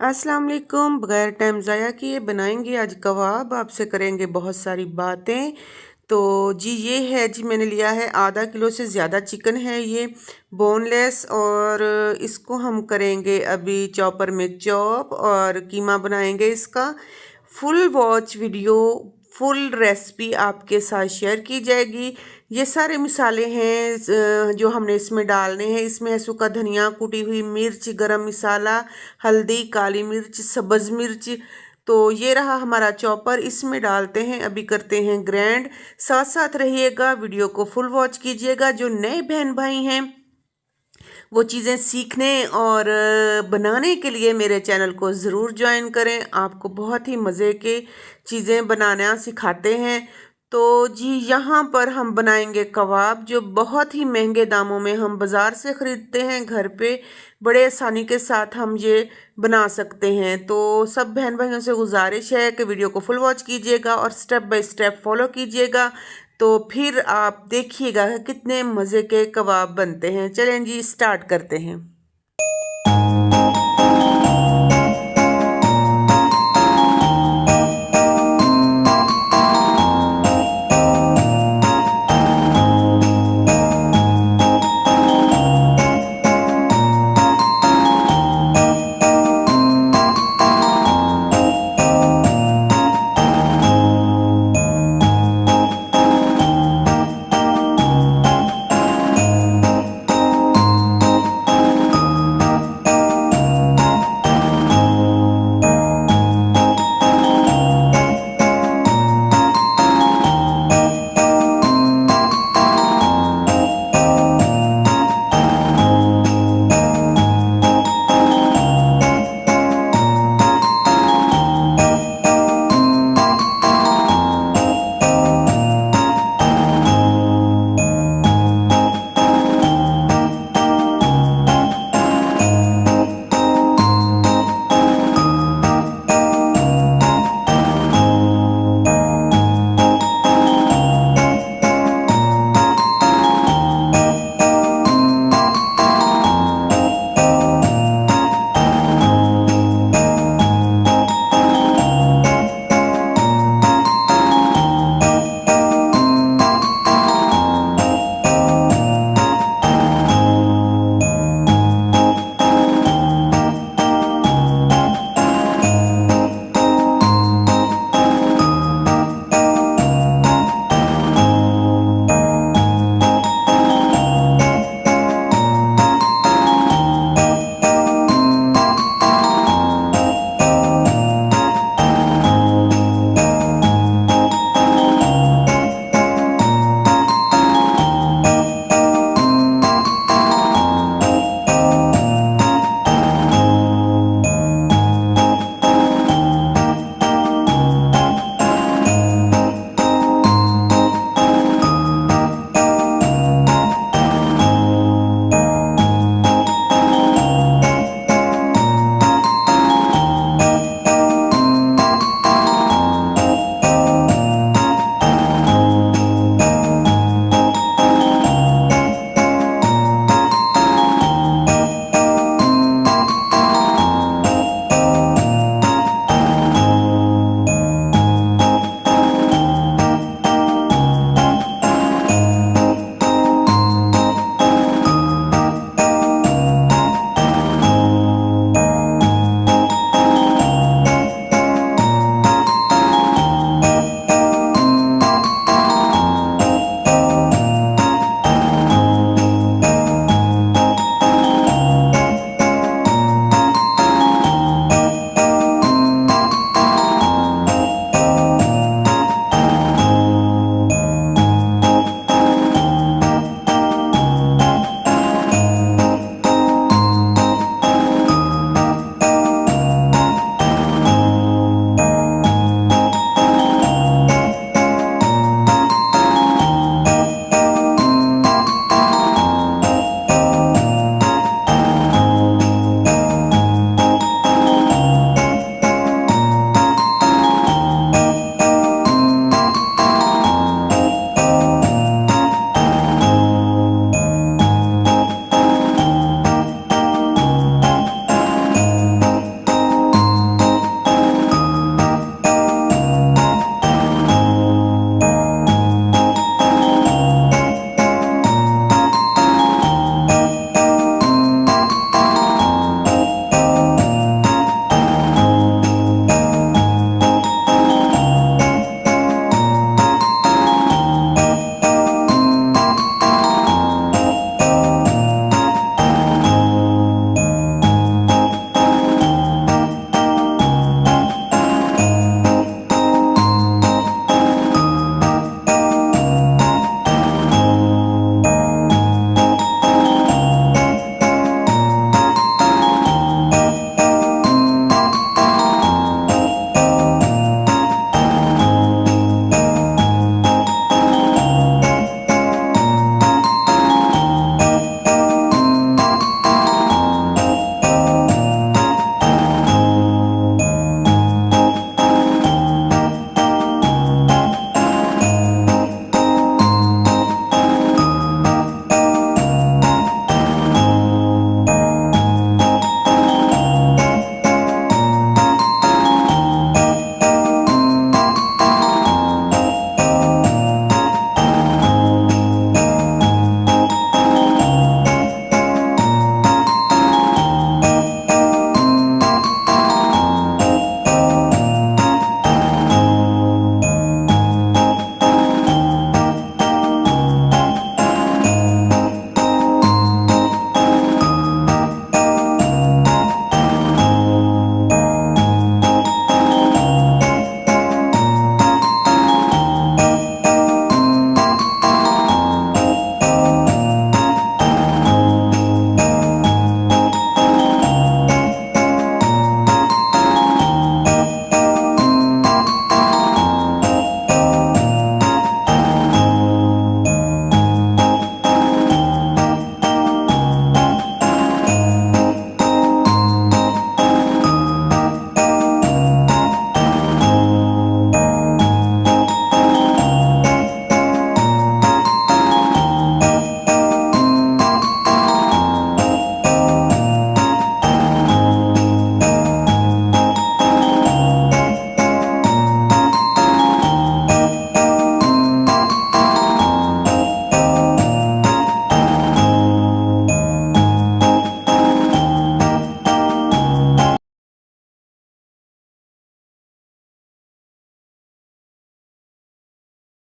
अस्सलाम वालेकुम। बगैर टाइम ज़ाया किए बनाएंगे आज कबाब। आपसे करेंगे बहुत सारी बातें। तो जी ये है जी, मैंने लिया है आधा किलो से ज़्यादा चिकन है ये, बोनलेस। और इसको हम करेंगे अभी चॉपर में चॉप और कीमा बनाएंगे इसका। Full watch video, full recipe आपके साथ शेयर की जाएगी। ये सारे मिसाले हैं जो हमने इसमें डालने हैं। इसमें है सूखा धनिया, कुटी हुई मिर्च, गरम मसाला, हल्दी, काली मिर्च, सब्ज़ मिर्च। तो ये रहा हमारा चॉपर, इसमें डालते हैं, अभी करते हैं ग्रैंड। साथ साथ रहिएगा, वीडियो को फुल वॉच कीजिएगा। जो नए बहन भाई हैं वो चीज़ें सीखने और बनाने के लिए मेरे चैनल को ज़रूर ज्वाइन करें। आपको बहुत ही मज़े के चीज़ें बनाना सिखाते हैं। तो जी यहाँ पर हम बनाएंगे कबाब, जो बहुत ही महंगे दामों में हम बाज़ार से ख़रीदते हैं। घर पे बड़े आसानी के साथ हम ये बना सकते हैं। तो सब बहन भाइयों से गुजारिश है कि वीडियो को फुल वॉच कीजिएगा और स्टेप बाय स्टेप फॉलो कीजिएगा। तो फिर आप देखिएगा कितने मज़े के कबाब बनते हैं। चलें जी, स्टार्ट करते हैं।